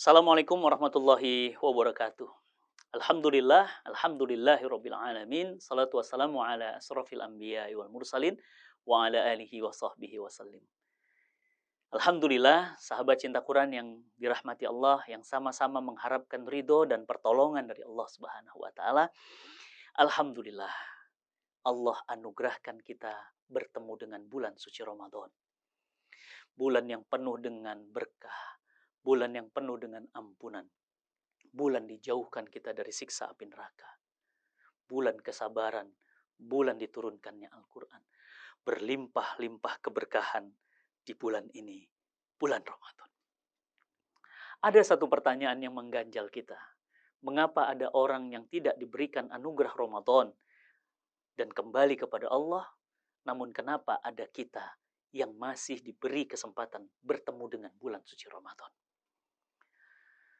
Assalamualaikum warahmatullahi wabarakatuh. Alhamdulillahirabbil alamin. Salatu wassalamu ala asrofil anbiya'i wal mursalin wa ala alihi wa sahbihi wasallim. Alhamdulillah, sahabat cinta Quran yang dirahmati Allah, yang sama-sama mengharapkan ridho dan pertolongan dari Allah Subhanahu wa taala. Alhamdulillah, Allah anugerahkan kita bertemu dengan bulan suci Ramadan. Bulan yang penuh dengan berkah, bulan yang penuh dengan ampunan. Bulan dijauhkan kita dari siksa api neraka. Bulan kesabaran, bulan diturunkannya Al-Quran. Berlimpah-limpah keberkahan di bulan ini, bulan Ramadan. Ada satu pertanyaan yang mengganjal kita. Mengapa ada orang yang tidak diberikan anugerah Ramadan dan kembali kepada Allah, namun kenapa ada kita yang masih diberi kesempatan bertemu dengan bulan suci Ramadan?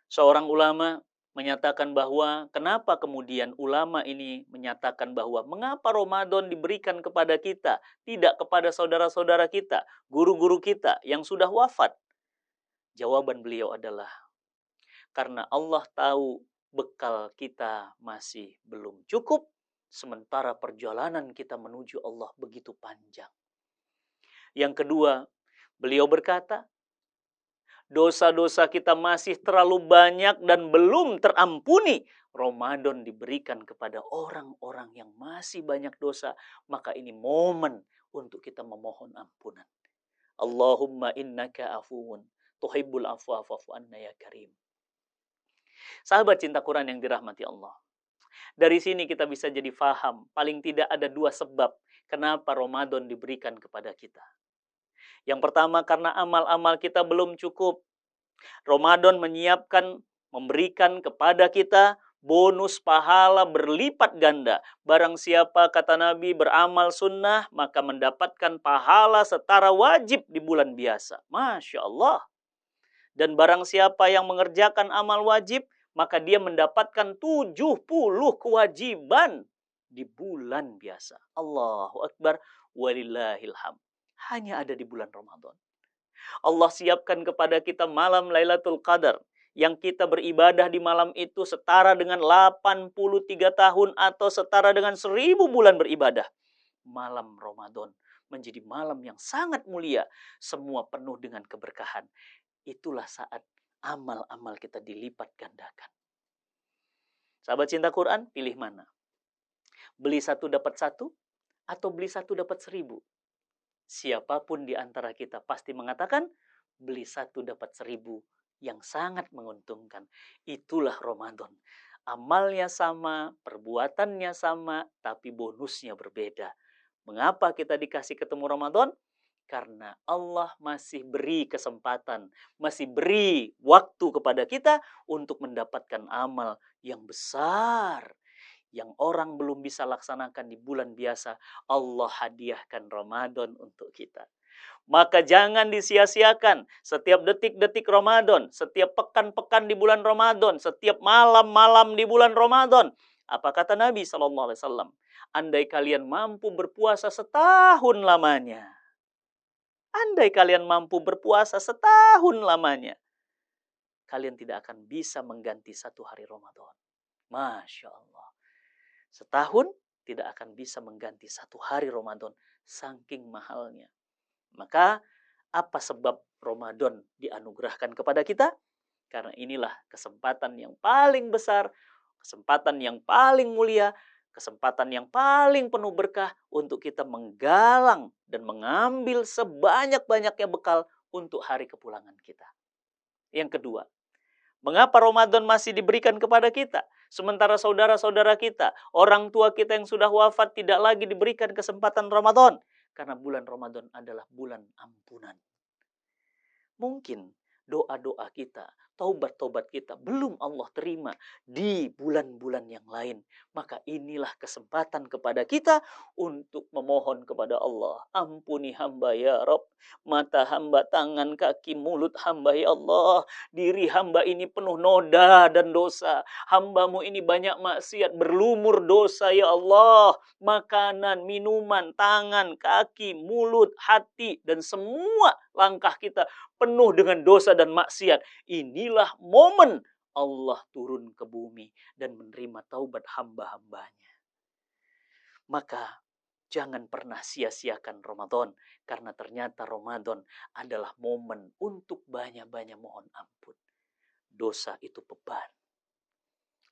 Seorang ulama menyatakan bahwa kenapa kemudian ulama ini menyatakan bahwa mengapa Ramadan diberikan kepada kita, tidak kepada saudara-saudara kita, guru-guru kita yang sudah wafat. Jawaban beliau adalah karena Allah tahu bekal kita masih belum cukup, sementara perjalanan kita menuju Allah begitu panjang. Yang kedua, beliau berkata, dosa-dosa kita masih terlalu banyak dan belum terampuni. Ramadan diberikan kepada orang-orang yang masih banyak dosa, maka ini momen untuk kita memohon ampunan. Allahumma innaka afuwun tuhibbul afwa fa'fu anna ya karim. Sahabat cinta Quran yang dirahmati Allah, dari sini kita bisa jadi faham, paling tidak ada dua sebab kenapa Ramadan diberikan kepada kita. Yang pertama, karena amal-amal kita belum cukup. Ramadan menyiapkan, memberikan kepada kita bonus pahala berlipat ganda. Barang siapa, kata Nabi, beramal sunnah, maka mendapatkan pahala setara wajib di bulan biasa. Masya Allah. Dan barang siapa yang mengerjakan amal wajib, maka dia mendapatkan 70 kewajiban di bulan biasa. Allahu Akbar, walillahilham. Hanya ada di bulan Ramadan. Allah siapkan kepada kita malam Lailatul Qadar, yang kita beribadah di malam itu setara dengan 83 tahun atau setara dengan 1000 bulan beribadah. Malam Ramadan menjadi malam yang sangat mulia, semua penuh dengan keberkahan. Itulah saat amal-amal kita dilipat gandakan. Sahabat cinta Quran, pilih mana? Beli satu dapat satu atau beli satu dapat 1000? Siapapun di antara kita pasti mengatakan beli satu dapat 1000 yang sangat menguntungkan. Itulah Ramadan. Amalnya sama, perbuatannya sama, tapi bonusnya berbeda. Mengapa kita dikasih ketemu Ramadan? Karena Allah masih beri kesempatan, masih beri waktu kepada kita untuk mendapatkan amal yang besar, yang orang belum bisa laksanakan di bulan biasa. Allah hadiahkan Ramadan untuk kita. Maka jangan disia-siakan setiap detik-detik Ramadan, setiap pekan-pekan di bulan Ramadan, setiap malam-malam di bulan Ramadan. Apa kata Nabi SAW? Andai kalian mampu berpuasa setahun lamanya. Andai kalian mampu berpuasa setahun lamanya, kalian tidak akan bisa mengganti satu hari Ramadan. Masya Allah. Setahun tidak akan bisa mengganti satu hari Ramadan, saking mahalnya. Maka apa sebab Ramadan dianugerahkan kepada kita? Karena inilah kesempatan yang paling besar, kesempatan yang paling mulia, kesempatan yang paling penuh berkah untuk kita menggalang dan mengambil sebanyak-banyaknya bekal untuk hari kepulangan kita. Yang kedua, mengapa Ramadan masih diberikan kepada kita? Sementara saudara-saudara kita, orang tua kita yang sudah wafat tidak lagi diberikan kesempatan Ramadan. Karena bulan Ramadan adalah bulan ampunan. Mungkin doa-doa kita, taubat-taubat kita belum Allah terima di bulan-bulan yang lain. lain. Maka inilah kesempatan kepada kita untuk memohon kepada Allah. Ampuni hamba ya Rabb. Mata hamba, tangan, kaki, mulut hamba ya Allah. Diri hamba ini penuh noda dan dosa. Hambamu ini banyak maksiat, berlumur dosa ya Allah. Makanan, minuman, tangan, kaki, mulut, hati, dan semua langkah kita penuh dengan dosa dan maksiat. Inilah momen Allah turun ke bumi dan menerima taubat hamba-hambanya. Maka jangan pernah sia-siakan Ramadan, karena ternyata Ramadan adalah momen untuk banyak-banyak mohon ampun. Dosa itu beban.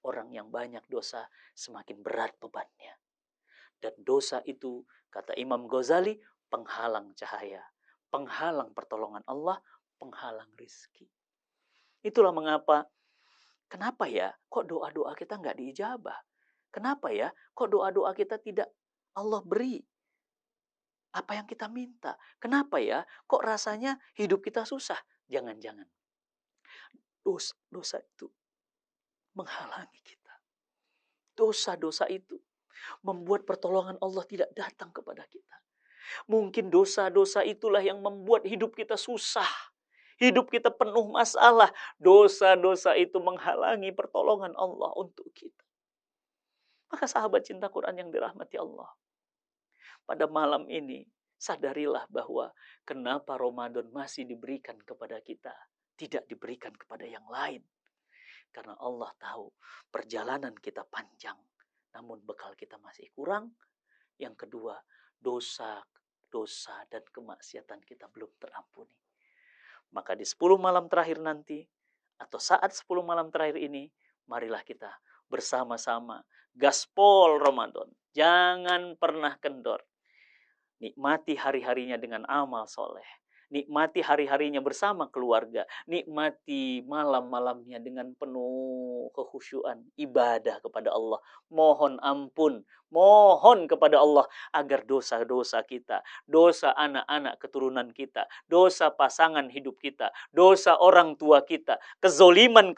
Orang yang banyak dosa semakin berat bebannya. Dan dosa itu, kata Imam Ghazali, penghalang cahaya, penghalang pertolongan Allah, penghalang rizki. Itulah mengapa, kenapa ya kok doa-doa kita nggak diijabah? Kenapa ya kok doa-doa kita tidak Allah beri apa yang kita minta? Kenapa ya kok rasanya hidup kita susah? Jangan-jangan dosa itu menghalangi kita. Dosa-dosa itu membuat pertolongan Allah tidak datang kepada kita. Mungkin dosa-dosa itulah yang membuat hidup kita susah. Hidup kita penuh masalah. Dosa-dosa itu menghalangi pertolongan Allah untuk kita. Maka sahabat cinta Quran yang dirahmati Allah, pada malam ini sadarilah bahwa kenapa Ramadan masih diberikan kepada kita, tidak diberikan kepada yang lain. Karena Allah tahu perjalanan kita panjang, namun bekal kita masih kurang. Yang kedua, dosa dan kemaksiatan kita belum terampuni. Maka di 10 malam terakhir nanti, atau saat 10 malam terakhir ini, marilah kita bersama-sama gaspol Ramadan. Jangan pernah kendor. Nikmati hari-harinya dengan amal soleh. Nikmati hari-harinya bersama keluarga. Nikmati malam-malamnya dengan penuh kekhusyuan, ibadah kepada Allah. Mohon ampun, mohon kepada Allah agar dosa-dosa kita, dosa anak-anak keturunan kita, dosa pasangan hidup kita, dosa orang tua kita, kezoliman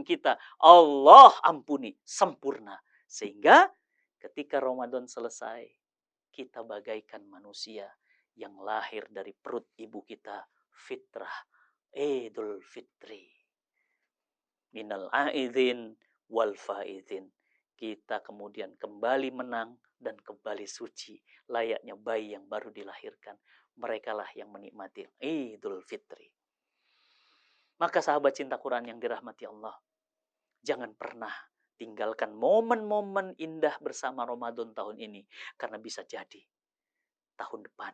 kita, Allah ampuni sempurna. Sehingga ketika Ramadan selesai, kita bagaikan manusia yang lahir dari perut ibu kita, fitrah, Idul Fitri. Minal aidin wal faidin. Kita kemudian kembali menang dan kembali suci, layaknya bayi yang baru dilahirkan. Merekalah yang menikmati Idul Fitri. Maka sahabat cinta Quran yang dirahmati Allah, jangan pernah tinggalkan momen-momen indah bersama Ramadan tahun ini. Karena bisa jadi tahun depan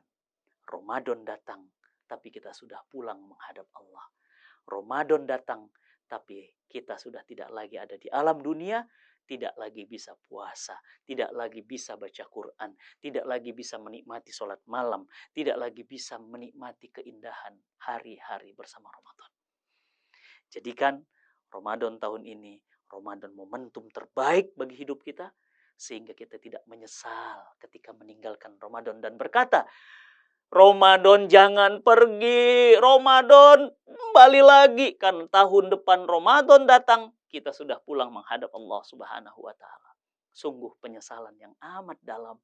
Ramadan datang, tapi kita sudah pulang menghadap Allah. Ramadan datang, tapi kita sudah tidak lagi ada di alam dunia, tidak lagi bisa puasa, tidak lagi bisa baca Quran, tidak lagi bisa menikmati sholat malam, tidak lagi bisa menikmati keindahan hari-hari bersama Ramadan. Jadikan Ramadan tahun ini Ramadan momentum terbaik bagi hidup kita, sehingga kita tidak menyesal ketika meninggalkan Ramadan dan berkata, Ramadan jangan pergi, Ramadan kembali lagi, kan tahun depan Ramadan datang, kita sudah pulang menghadap Allah Subhanahu wa Ta'ala. Sungguh penyesalan yang amat dalam,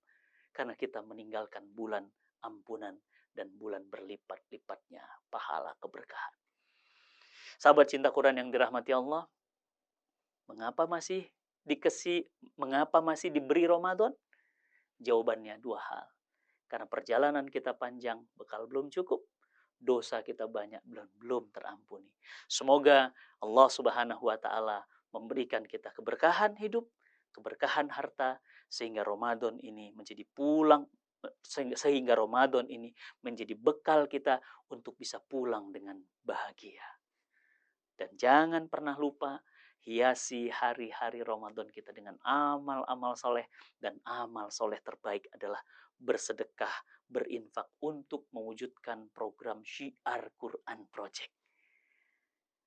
karena kita meninggalkan bulan ampunan dan bulan berlipat-lipatnya pahala keberkahan. Sahabat cinta Quran yang dirahmati Allah, mengapa masih diberi Ramadan? Jawabannya 2 hal. Karena perjalanan kita panjang, bekal belum cukup, dosa kita banyak, belum terampuni. Semoga Allah Subhanahu wa Ta'ala memberikan kita keberkahan hidup, keberkahan harta, sehingga Ramadan ini menjadi sehingga Ramadan ini menjadi bekal kita untuk bisa pulang dengan bahagia. Dan jangan pernah lupa, hiasi hari-hari Ramadan kita dengan amal-amal soleh, dan amal soleh terbaik adalah bersedekah, berinfak untuk mewujudkan program Syiar Quran Project.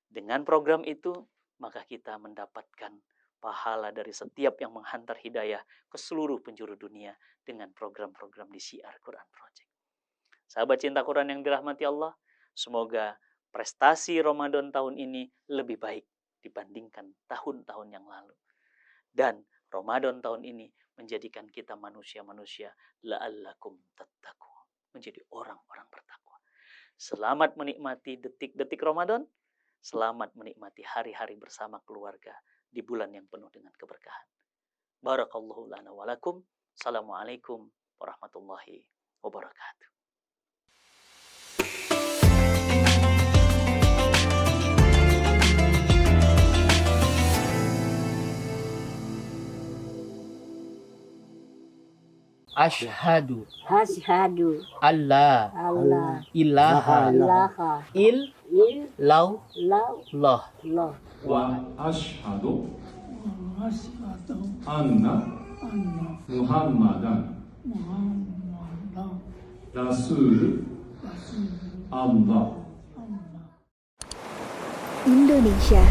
Dengan program itu, maka kita mendapatkan pahala dari setiap yang menghantar hidayah ke seluruh penjuru dunia dengan program-program di Syiar Quran Project. Sahabat cinta Quran yang dirahmati Allah, semoga prestasi Ramadan tahun ini lebih baik dibandingkan tahun-tahun yang lalu. Dan Ramadan tahun ini menjadikan kita manusia-manusia la'allakum tattaqun, menjadi orang-orang bertakwa. Selamat menikmati detik-detik Ramadan, selamat menikmati hari-hari bersama keluarga di bulan yang penuh dengan keberkahan. Barakallahu lana wa lakum. Assalamualaikum warahmatullahi wabarakatuh. Asyhadu Asyhadu alla alla ilaha ilaha illallah illallah wa ashhadu anna Muhammadan Rasul Allah. Indonesia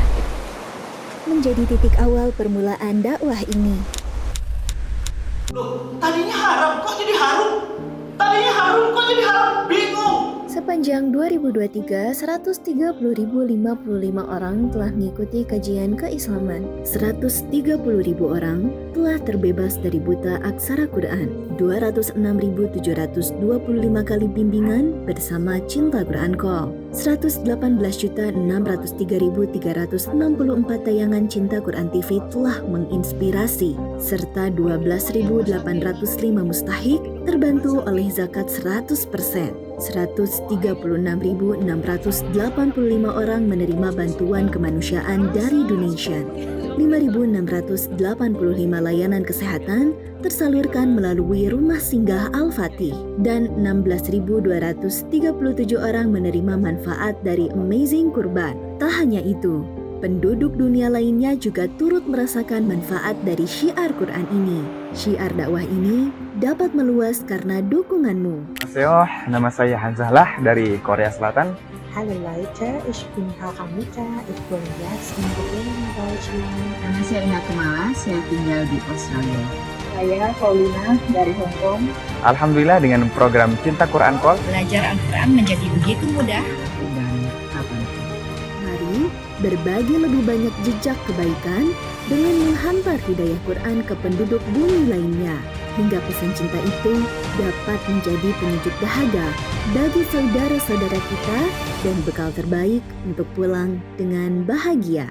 menjadi titik awal permulaan dakwah ini. Loh, tadinya haram kok jadi harum? Tadinya harum kok jadi haram? Bingung. Sepanjang 2023, 130.055 orang telah mengikuti kajian keislaman. 130.000 orang telah terbebas dari buta aksara Quran. 206.725 kali bimbingan bersama Cinta Quran Call. 118.603.364 tayangan Cinta Quran TV telah menginspirasi, serta 12.805 mustahik terbantu oleh zakat 100%. 136.685 orang menerima bantuan kemanusiaan dari donation. 5.685 layanan kesehatan tersalurkan melalui Rumah Singgah Al-Fatih, dan 16.237 orang menerima manfaat dari Amazing Kurban. Tak hanya itu, penduduk dunia lainnya juga turut merasakan manfaat dari syiar Quran ini. Syiar dakwah ini dapat meluas karena dukunganmu. Annyeonghaseyo, nama saya Hanzahlah dari Korea Selatan. Hallo Leute, ich bin Haramita, ich wohne jetzt in Berlin, Deutschland. Nama saya Ina Kumala, saya tinggal di Australia. Saya Paulina dari Hong Kong. Alhamdulillah dengan program Cinta Quran Call, Belajar Al-Quran menjadi begitu mudah dan kapan. Mari berbagi lebih banyak jejak kebaikan dengan menghantar hidayah Quran ke penduduk bumi lainnya, hingga pesan cinta itu dapat menjadi penyejuk dahaga bagi saudara-saudara kita dan bekal terbaik untuk pulang dengan bahagia.